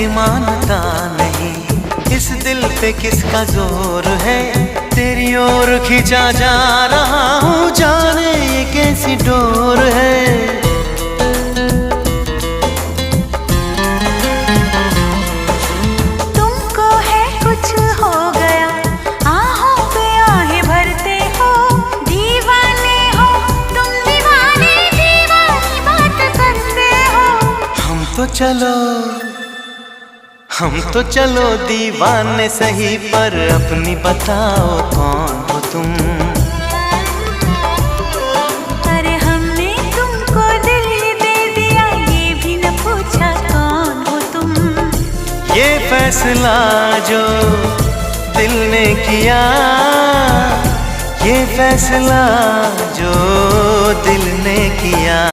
कि मानता नहीं, इस दिल पे किसका जोर है, तेरी ओर खींचा जा रहा हूँ, जाने ये कैसी डोर है। तुमको है कुछ हो गया, आहों पे आहें भरते हो, दीवाने हो तुम, दीवाने दीवानी बात करते हो। हम तो चलो दीवाने सही, पर अपनी बताओ कौन हो तुम। अरे हमने तुमको दिल ही दे दिया, ये भी न पूछा कौन हो तुम। ये फैसला जो दिल ने किया, ये फैसला जो दिल ने